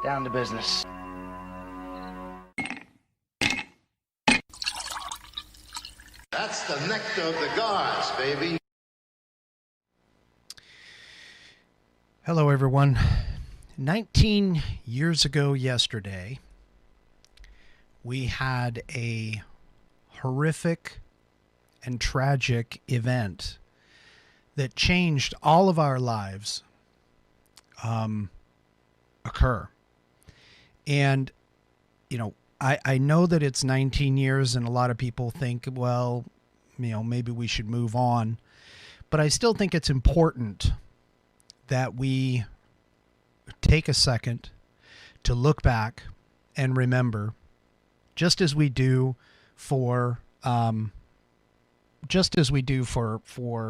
Down to business. That's the nectar of the gods, baby. Hello, everyone. 19 years ago yesterday, we had a horrific and tragic event that changed all of our lives occur. And, you know, I know that it's 19 years and a lot of people think, well, you know, maybe we should move on. But I still think it's important that we take a second to look back and remember, just as we do for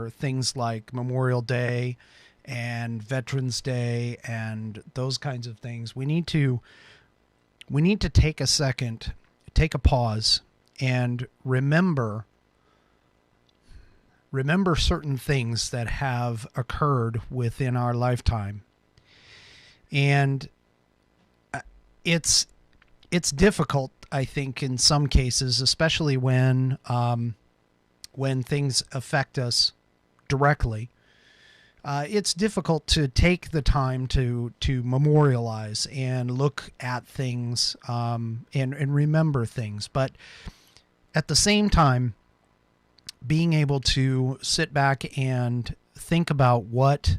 things like Memorial Day and Veterans Day and those kinds of things. We need to take a second, take a pause, and remember certain things that have occurred within our lifetime. And it's difficult, I think, in some cases, especially when things affect us directly. It's difficult to take the time to memorialize and look at things and remember things. But at the same time, being able to sit back and think about what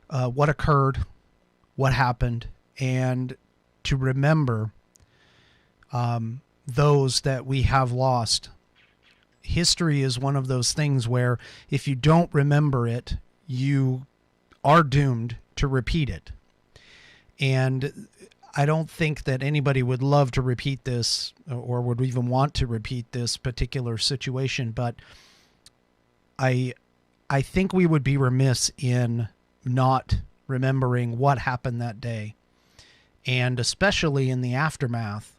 occurred, what happened, and to remember those that we have lost. History is one of those things where if you don't remember it, you are doomed to repeat it. And I don't think that anybody would love to repeat this or would even want to repeat this particular situation, but I think we would be remiss in not remembering what happened that day, and especially in the aftermath,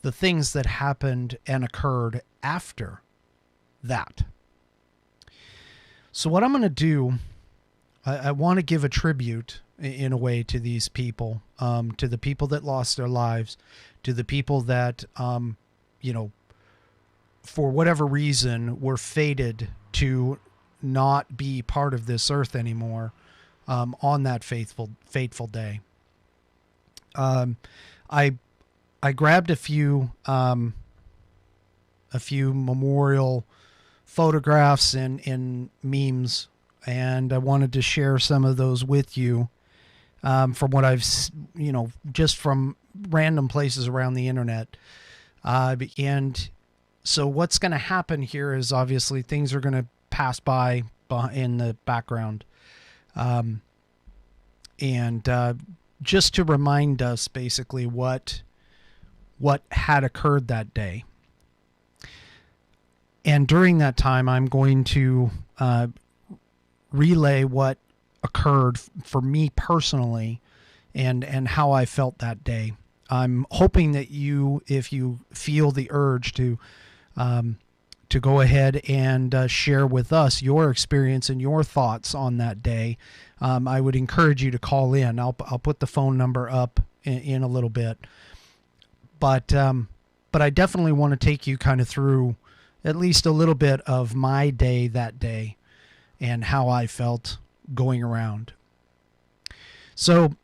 the things that happened and occurred after that. So what I'm going to do, I want to give a tribute in a way to these people, to the people that lost their lives, to the people that, for whatever reason, were fated to not be part of this earth anymore on that fateful day. I grabbed a few memorial photographs and memes, and I wanted to share some of those with you from what I've, just from random places around the internet. And so what's going to happen here is obviously things are going to pass by in the background. Just to remind us basically what had occurred that day. And during that time, I'm going to relay what occurred for me personally and how I felt that day. I'm hoping that you, if you feel the urge to go ahead and share with us your experience and your thoughts on that day, I would encourage you to call in. I'll put the phone number up in a little bit. But I definitely want to take you kind of through at least a little bit of my day that day and how I felt going around. So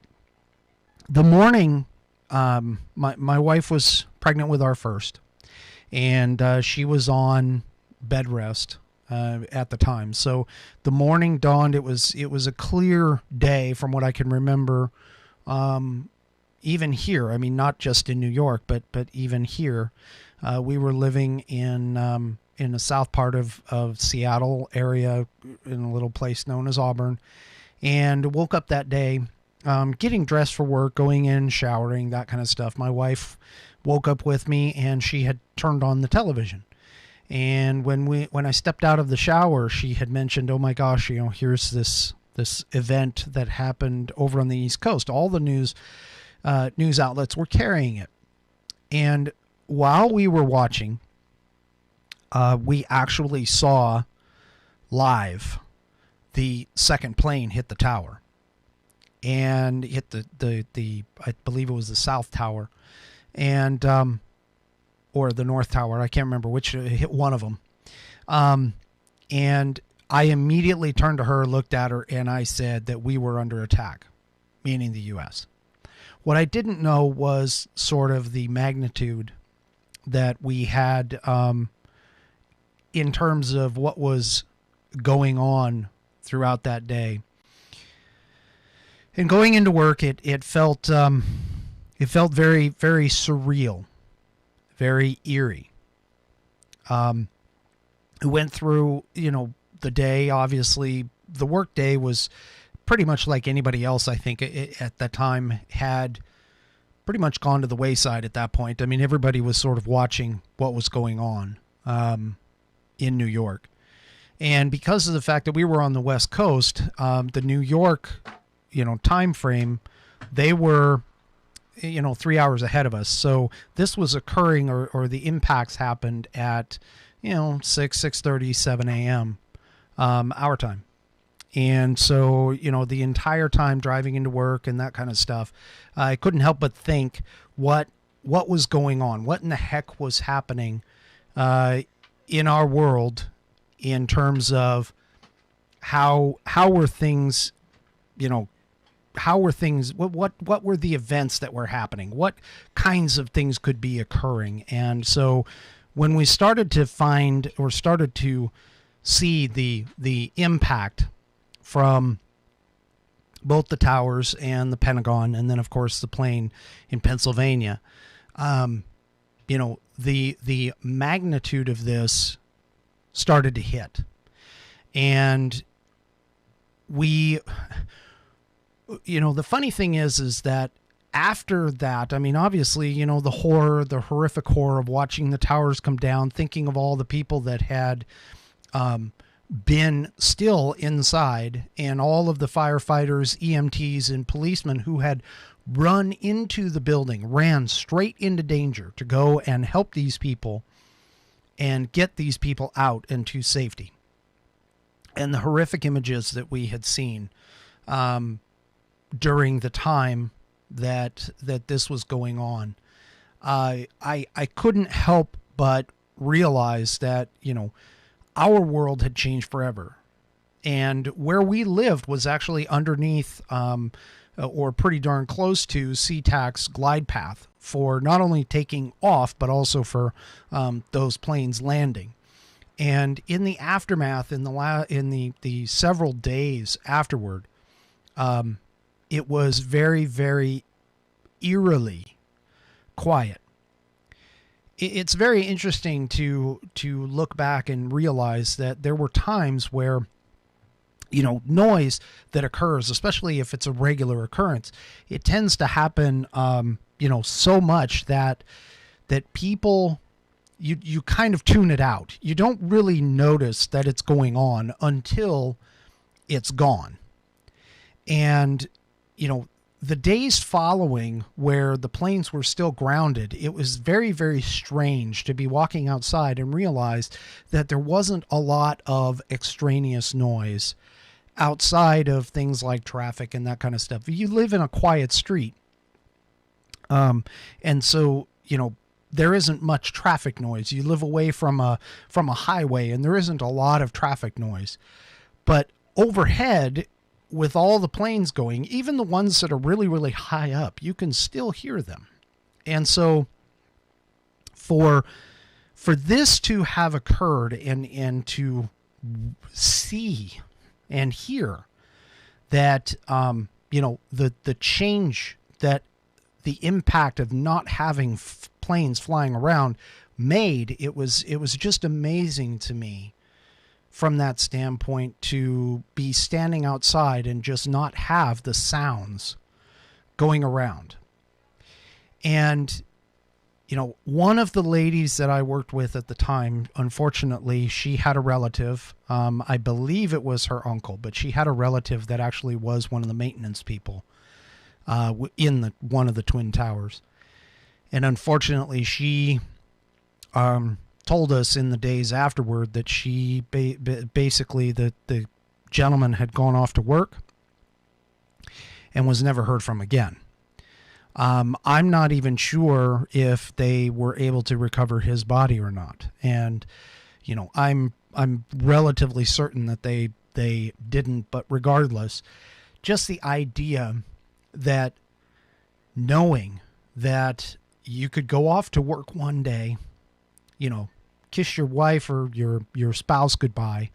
the morning, my wife was pregnant with our first, and she was on bed rest at the time. So the morning dawned. It was a clear day from what I can remember. Even here, I mean, not just in New York, but even here, we were living in the south part of Seattle area, in a little place known as Auburn, and woke up that day, getting dressed for work, going in, showering, that kind of stuff. My wife woke up with me, and she had turned on the television. And when I stepped out of the shower, she had mentioned, "Oh my gosh, here's this event that happened over on the East Coast." All the news outlets were carrying it. And while we were watching, we actually saw live the second plane hit the tower. and hit the I believe it was the South Tower, and or the North Tower. I can't remember which. It hit one of them. And I immediately turned to her, looked at her, and I said that we were under attack, meaning the U.S. What I didn't know was sort of the magnitude that we had in terms of what was going on throughout that day. And going into work, it felt very, very surreal, very eerie. We went through, the day. Obviously, the work day was pretty much like anybody else, I think, at that time had pretty much gone to the wayside at that point. I mean, everybody was sort of watching what was going on in New York. And because of the fact that we were on the West Coast, the New York, time frame, they were, 3 hours ahead of us. So this was occurring, or the impacts happened at, 6:30, 7 a.m. Our time. And so, the entire time driving into work and that kind of stuff, I couldn't help but think what was going on, what in the heck was happening in our world in terms of how were things, what were the events that were happening? What kinds of things could be occurring? And so when we started to find or started to see the impact from both the towers and the Pentagon, and then of course the plane in Pennsylvania, the magnitude of this started to hit. And we, the funny thing is that after that, I mean, obviously, the horrific horror of watching the towers come down, thinking of all the people that had been still inside, and all of the firefighters, EMTs, and policemen who had run into the building, ran straight into danger to go and help these people and get these people out into safety. And the horrific images that we had seen during the time that this was going on, I couldn't help but realize that, our world had changed forever. And where we lived was actually underneath or pretty darn close to SeaTac's glide path for not only taking off, but also for those planes landing. And in the aftermath, in the several days afterward, it was very, very eerily quiet. It's very interesting to look back and realize that there were times where, noise that occurs, especially if it's a regular occurrence, it tends to happen, so much that people, you kind of tune it out. You don't really notice that it's going on until it's gone. And, the days following where the planes were still grounded, it was very, very strange to be walking outside and realize that there wasn't a lot of extraneous noise outside of things like traffic and that kind of stuff. You live in a quiet street. And so, there isn't much traffic noise. You live away from a highway, and there isn't a lot of traffic noise. But overhead, with all the planes going, even the ones that are really, really high up, you can still hear them. And so for this to have occurred and to see and hear that, the change that the impact of not having planes flying around made, it was just amazing to me from that standpoint to be standing outside and just not have the sounds going around. And, one of the ladies that I worked with at the time, unfortunately, she had a relative, I believe it was her uncle, but she had a relative that actually was one of the maintenance people in one of the Twin Towers. And unfortunately, she told us in the days afterward that she basically the gentleman had gone off to work, and was never heard from again. I'm not even sure if they were able to recover his body or not. And, you know, I'm relatively certain that they didn't, but regardless, just the idea that knowing that you could go off to work one day, you know, kiss your wife or your spouse goodbye,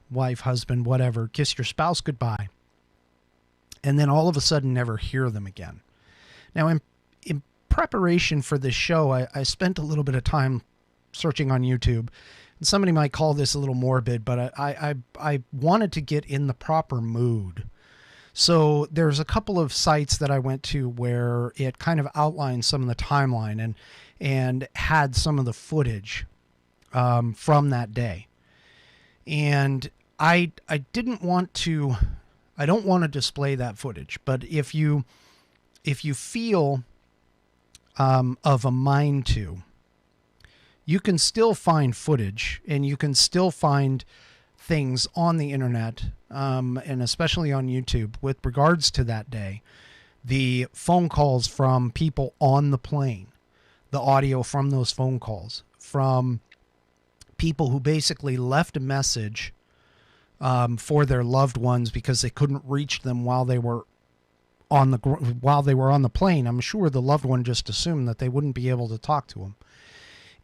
wife, husband, whatever, kiss your spouse goodbye, and then all of a sudden never hear them again. Now, in preparation for this show, I spent a little bit of time searching on YouTube. And somebody might call this a little morbid, but I wanted to get in the proper mood. So there's a couple of sites that I went to where it kind of outlined some of the timeline and had some of the footage from that day. And I don't want to display that footage, but if you feel of a mind to, you can still find footage and you can still find things on the internet, and especially on YouTube with regards to that day. The phone calls from people on the plane, the audio from those phone calls, from people who basically left a message for their loved ones because they couldn't reach them while they were on the plane. I'm sure the loved one just assumed that they wouldn't be able to talk to them.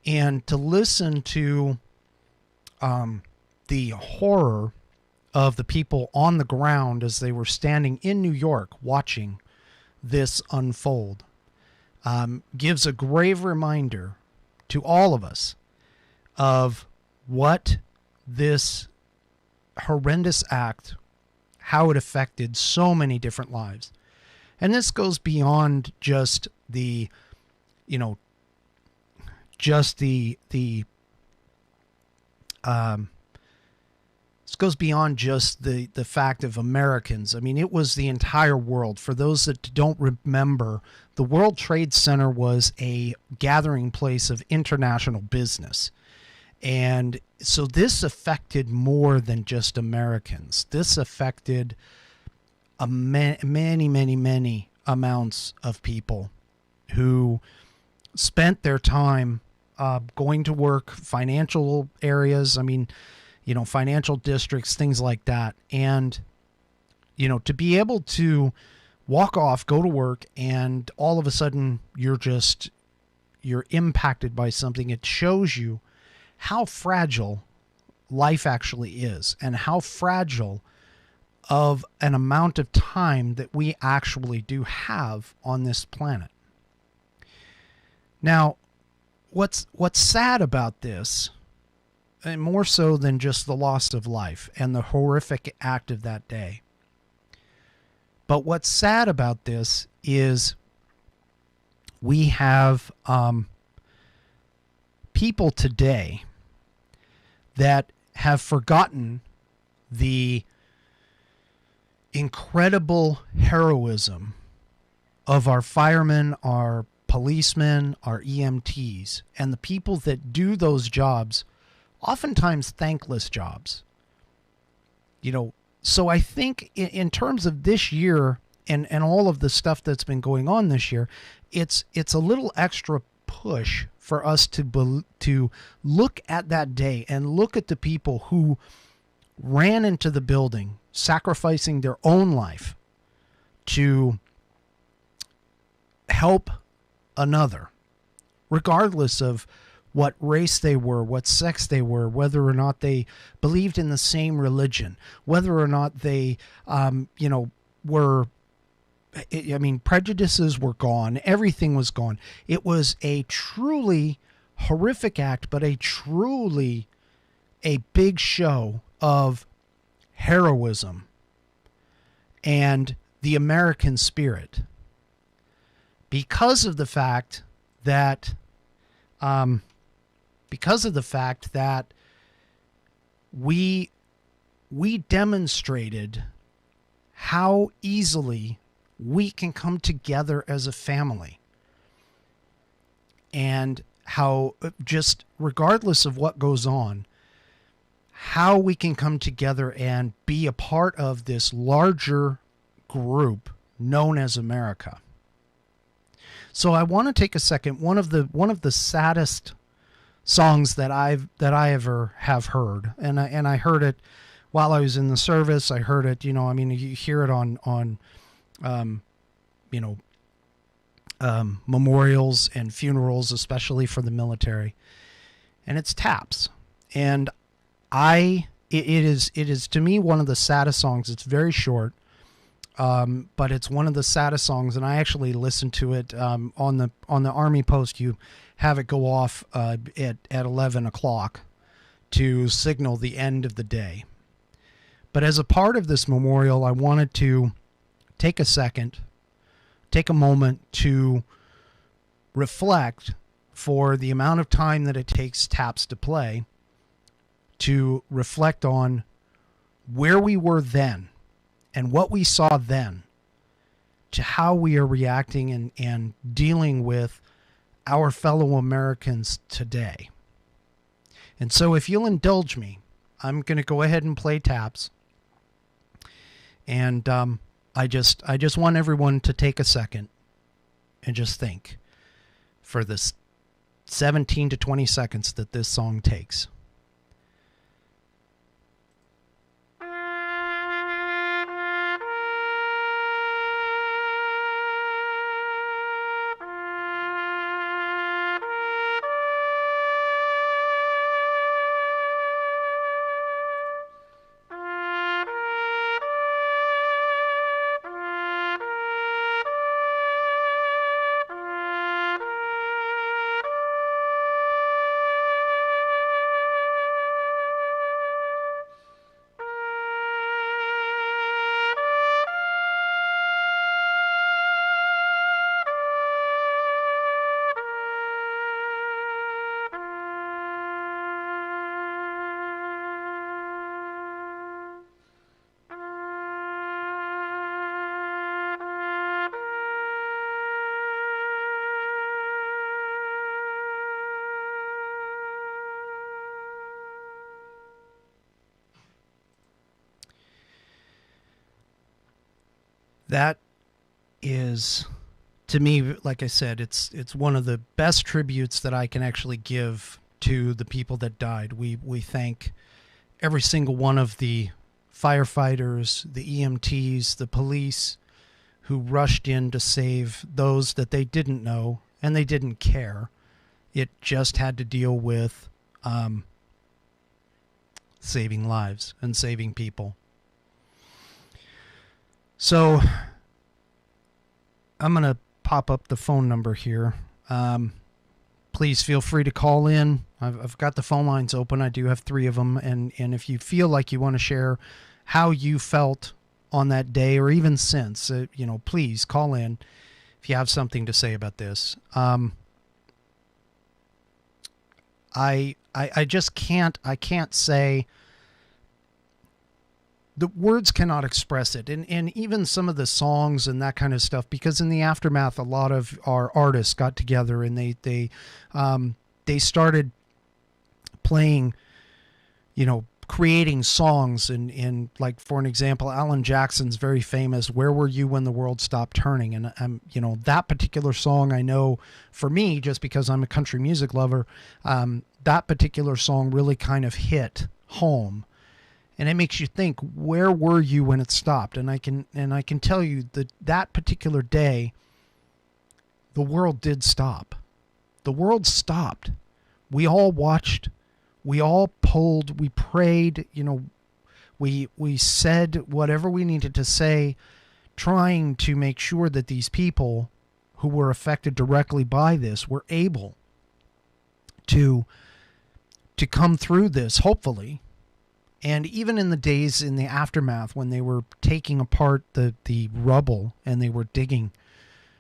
And to listen to the horror of the people on the ground as they were standing in New York watching this unfold gives a grave reminder to all of us of what this horrendous act, how it affected so many different lives. And this goes beyond just the, you know, just this goes beyond just the fact of Americans. I mean, it was the entire world. For those that don't remember, the World Trade Center was a gathering place of international business. And so this affected more than just Americans. This affected many amounts of people who spent their time going to work, financial areas, I mean, you know, financial districts, things like that. And, you know, to be able to walk off, go to work, and all of a sudden you're impacted by something, it shows you how fragile life actually is and how fragile of an amount of time that we actually do have on this planet. Now, what's sad about this, and more so than just the loss of life and the horrific act of that day, but what's sad about this is we have people today that have forgotten the incredible heroism of our firemen, our policemen, our EMTs, and the people that do those jobs, oftentimes thankless jobs. You know, so I think in terms of this year and all of the stuff that's been going on this year, it's a little extra push for us to look at that day and look at the people who ran into the building, sacrificing their own life to help another, regardless of what race they were, what sex they were, whether or not they believed in the same religion, whether or not they, were, I mean, prejudices were gone. Everything was gone. It was a truly horrific act, but a big show of heroism and the American spirit, because of the fact that we demonstrated how easily we can come together as a family, and how, just regardless of what goes on, how we can come together and be a part of this larger group known as America. So I want to take a second. One of the saddest songs that I ever have heard, and I heard it while I was in the service. I heard it, you hear it on memorials and funerals, especially for the military. And it's Taps, and it is to me one of the saddest songs. It's very short. But it's one of the saddest songs, and I actually listened to it on the Army post. You have it go off at 11 o'clock to signal the end of the day. But as a part of this memorial, I wanted to take a moment to reflect for the amount of time that it takes Taps to play, to reflect on where we were then and what we saw then, to how we are reacting and dealing with our fellow Americans today. And so if you'll indulge me, I'm going to go ahead and play Taps. And I just want everyone to take a second and just think for the 17 to 20 seconds that this song takes. That is, to me, like I said, it's one of the best tributes that I can actually give to the people that died. We thank every single one of the firefighters, the EMTs, the police who rushed in to save those that they didn't know and they didn't care. It just had to deal with saving lives and saving people. So I'm going to pop up the phone number here. Please feel free to call in. I've got the phone lines open. I do have 3 of them. And if you feel like you want to share how you felt on that day or even since, please call in if you have something to say about this. I just can't say. The words cannot express it. And even some of the songs and that kind of stuff, because in the aftermath, a lot of our artists got together and they started playing, creating songs and like, for an example, Alan Jackson's very famous, "Where Were You When the World Stopped Turning?" And that particular song, I know for me, just because I'm a country music lover, that particular song really kind of hit home. And it makes you think, where were you when it stopped? And I can tell you that particular day, the world did stop. The world stopped. We all watched. We all pulled. We prayed. We said whatever we needed to say, trying to make sure that these people who were affected directly by this were able to come through this, hopefully. And even in the days in the aftermath, when they were taking apart the rubble and they were digging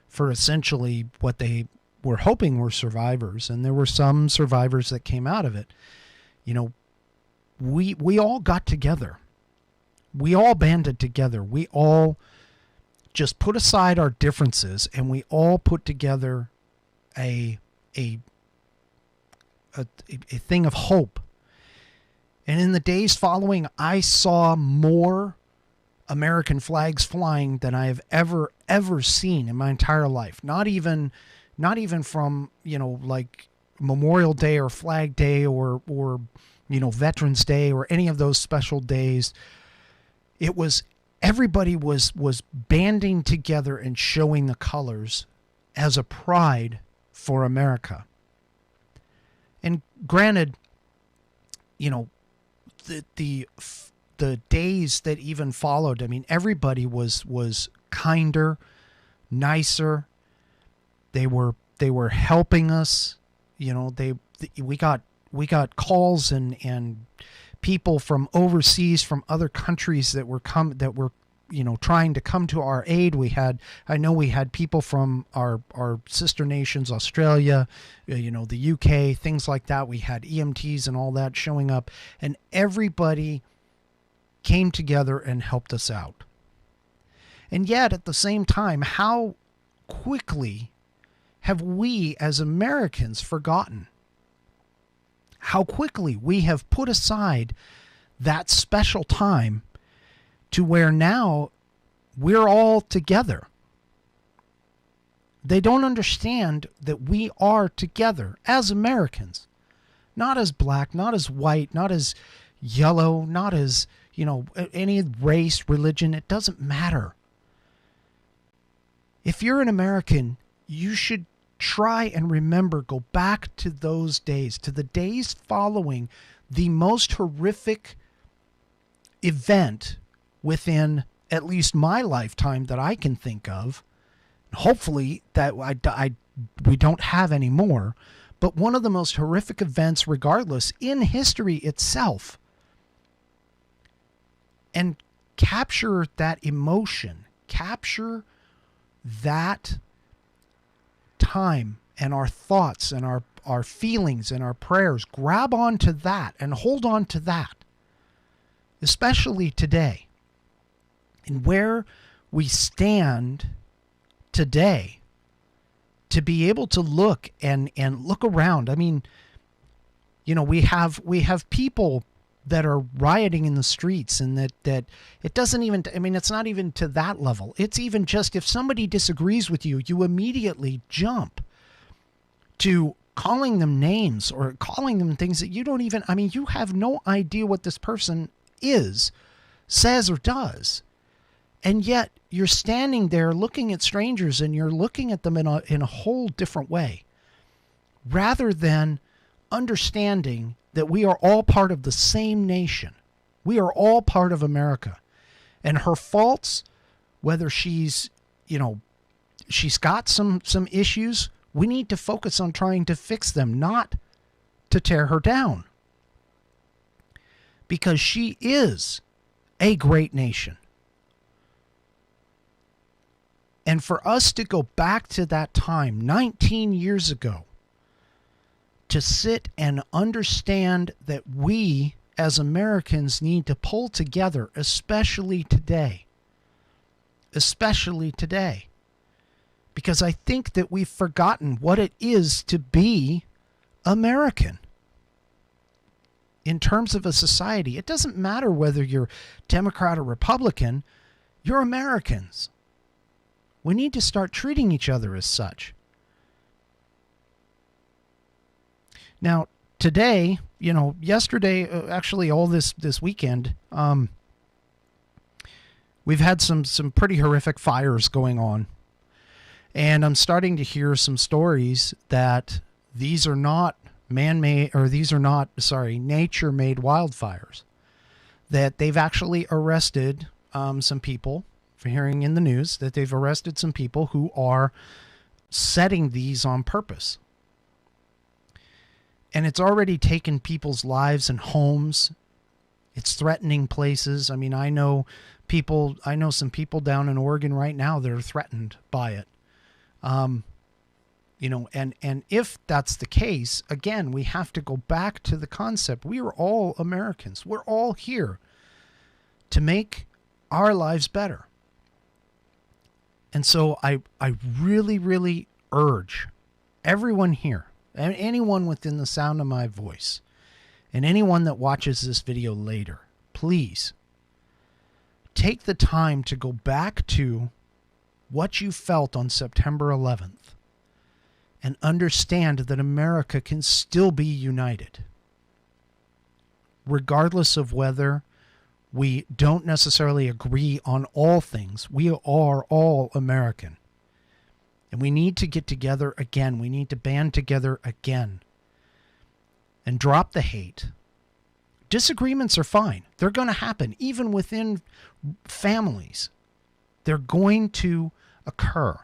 for essentially what they were hoping were survivors, and there were some survivors that came out of it, we all got together. We all banded together. We all just put aside our differences, and we all put together a thing of hope. And in the days following, I saw more American flags flying than I have ever seen in my entire life. Not even from, like Memorial Day or Flag Day or Veterans Day or any of those special days. It was everybody was banding together and showing the colors as a pride for America. And granted, the days that even followed, I mean, everybody was kinder, nicer. They were helping us. We got calls and people from overseas, from other countries that were trying to come to our aid. I know we had people from our sister nations, Australia, the UK, things like that. We had EMTs and all that showing up, and everybody came together and helped us out. And yet at the same time, how quickly have we as Americans forgotten? How quickly we have put aside that special time to where now we're all together. They don't understand that we are together as Americans, not as black, not as white, not as yellow, not as, any race, religion. It doesn't matter. If you're an American, you should try and remember, go back to those days, to the days following the most horrific event within at least my lifetime that I can think of. Hopefully that we don't have any more, but one of the most horrific events regardless in history itself. And capture that emotion, capture that time and our thoughts and our feelings and our prayers. Grab onto that and hold on to that, especially today. And where we stand today, to be able to look and look around. I mean, we have people that are rioting in the streets, and that it doesn't even, I mean, it's not even to that level. It's even just if somebody disagrees with you, you immediately jump to calling them names or calling them things that you don't even, I mean, you have no idea what this person is, says, or does. And yet you're standing there looking at strangers and you're looking at them in a whole different way, rather than understanding that we are all part of the same nation. We are all part of America. And her faults, whether she's got some issues, we need to focus on trying to fix them, not to tear her down. Because she is a great nation. And for us to go back to that time, 19 years ago, to sit and understand that we as Americans need to pull together, especially today. Especially today. Because I think that we've forgotten what it is to be American. In terms of a society, it doesn't matter whether you're Democrat or Republican, you're Americans. We need to start treating each other as such. Now, today, yesterday, actually all this weekend, we've had some pretty horrific fires going on. And I'm starting to hear some stories that these are not nature-made wildfires. That they've actually arrested some people, for hearing in the news, that they've arrested some people who are setting these on purpose. And it's already taken people's lives and homes. It's threatening places. I mean, I know some people down in Oregon right now that are threatened by it. And if that's the case, again, we have to go back to the concept. We are all Americans. We're all here to make our lives better. And so I really, really urge everyone here, and anyone within the sound of my voice, and anyone that watches this video later, please take the time to go back to what you felt on September 11th and understand that America can still be united, regardless of whether we don't necessarily agree on all things. We are all American. And we need to get together again. We need to band together again and drop the hate. Disagreements are fine. They're going to happen, even within families. They're going to occur.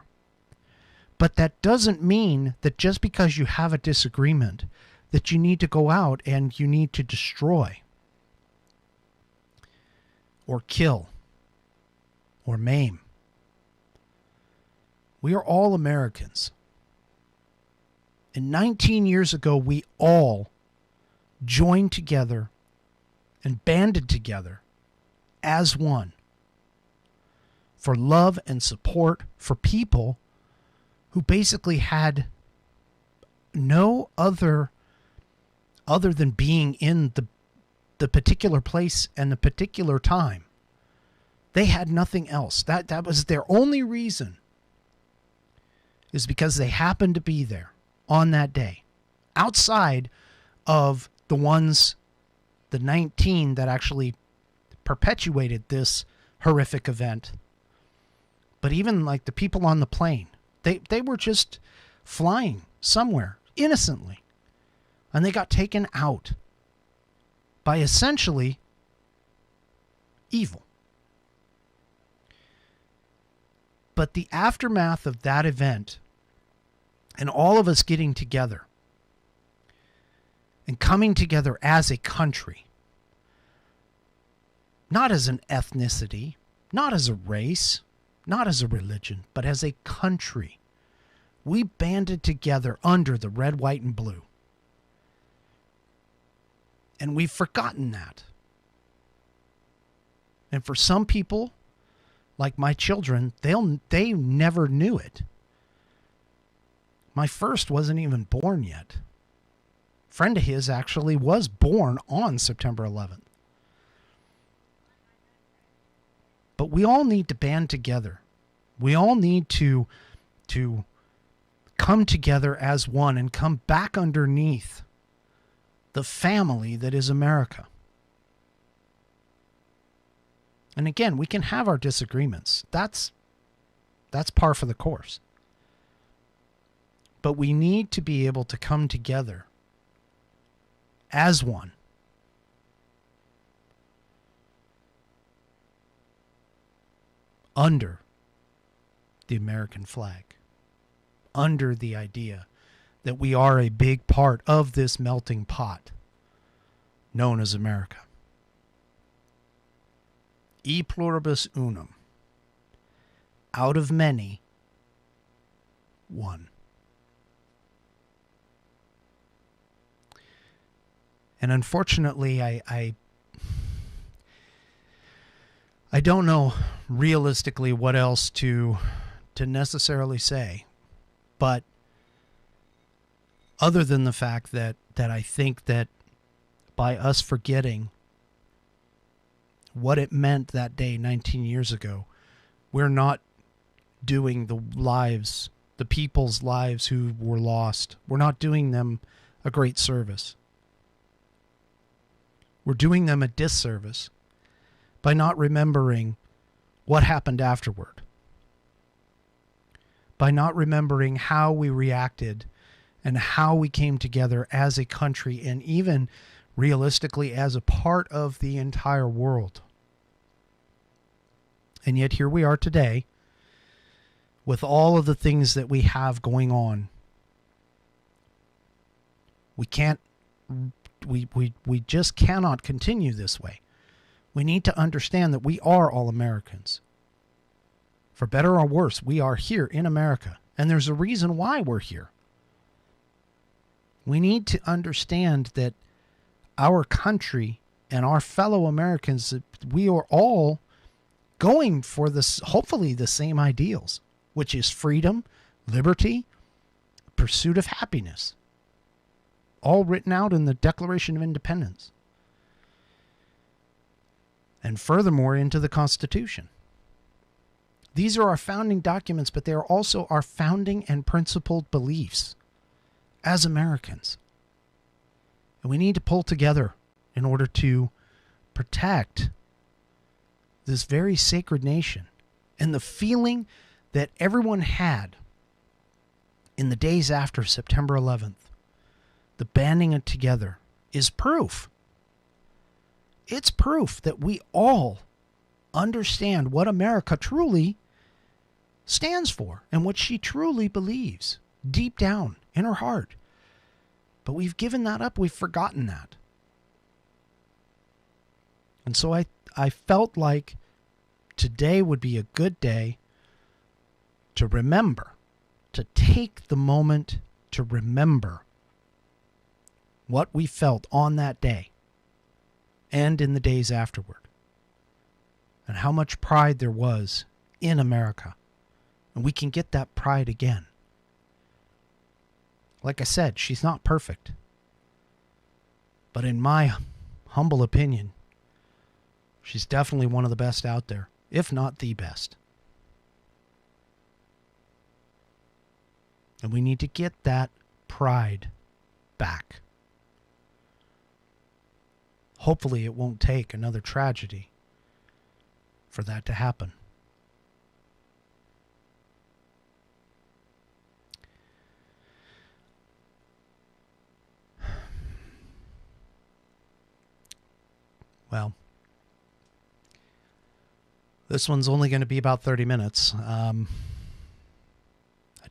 But that doesn't mean that just because you have a disagreement that you need to go out and you need to destroy or kill or maim. We are all Americans. And 19 years ago, we all joined together and banded together as one for love and support for people who basically had no other than being in the particular place and the particular time. They had nothing else. That was their only reason, is because they happened to be there on that day, outside of the 19 that actually perpetuated this horrific event. But even like the people on the plane, they were just flying somewhere innocently, and they got taken out by essentially evil. But the aftermath of that event and all of us getting together and coming together as a country, not as an ethnicity, not as a race, not as a religion, but as a country, we banded together under the red, white, and blue. And we've forgotten that. And for some people, like my children, they never knew it. My first wasn't even born yet. A friend of his actually was born on September 11th. But we all need to band together. We all need to come together as one and come back underneath the family that is America. And again, we can have our disagreements. That's par for the course. But we need to be able to come together as one. Under the American flag. Under the idea that we are a big part of this melting pot known as America. E pluribus unum. Out of many, one. And unfortunately, I don't know realistically what else to necessarily say, but other than the fact that I think that by us forgetting what it meant that day 19 years ago, we're not doing the people's lives who were lost, we're not doing them a great service. We're doing them a disservice by not remembering what happened afterward, by not remembering how we reacted and how we came together as a country and even realistically as a part of the entire world. And yet here we are today with all of the things that we have going on. We just cannot continue this way. We need to understand that we are all Americans. For better or worse, we are here in America, and there's a reason why we're here. We need to understand that our country and our fellow Americans, we are all going for this, hopefully the same ideals, which is freedom, liberty, pursuit of happiness. All written out in the Declaration of Independence. and furthermore into the Constitution. These are our founding documents, but they are also our founding and principled beliefs as Americans. And we need to pull together in order to protect this very sacred nation. And the feeling that everyone had in the days after September 11th, the banding it together, is proof. It's proof that we all understand what America truly stands for and what she truly believes deep down in her heart. But we've given that up. We've forgotten that. And so I felt like today would be a good day to remember, to take the moment to remember what we felt on that day and in the days afterward, and how much pride there was in America. And we can get that pride again. Like I said, she's not perfect. But in my humble opinion, she's definitely one of the best out there, if not the best. And we need to get that pride back. Hopefully it won't take another tragedy for that to happen. Well, this one's only going to be about 30 minutes. I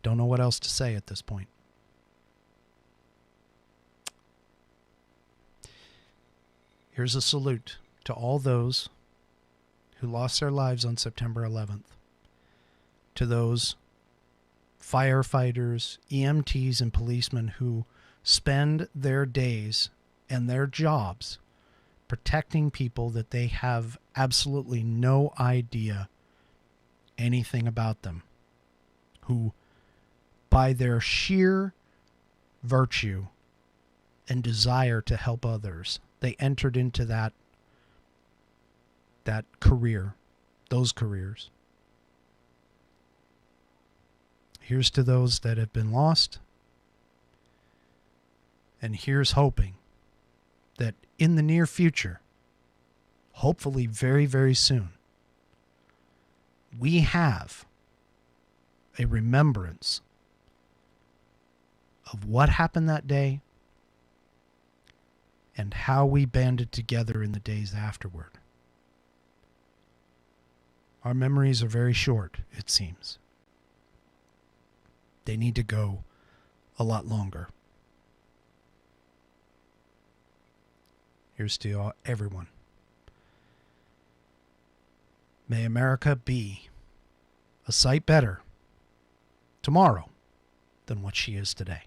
don't know what else to say at this point. Here's a salute to all those who lost their lives on September 11th, to those firefighters, EMTs, and policemen who spend their days and their jobs protecting people that they have absolutely no idea anything about them, who by their sheer virtue and desire to help others, they entered into that career, those careers. Here's to those that have been lost, and here's hoping that in the near future, hopefully very, very soon, we have a remembrance of what happened that day and how we banded together in the days afterward. Our memories are very short, it seems. They need to go a lot longer. Here's to everyone. May America be a sight better tomorrow than what she is today.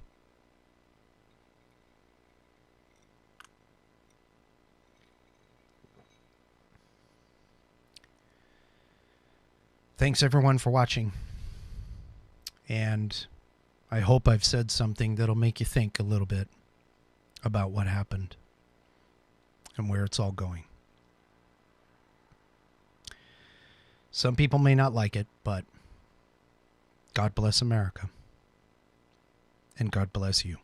Thanks everyone for watching. And I hope I've said something that'll make you think a little bit about what happened and where it's all going. Some people may not like it, but God bless America. And God bless you.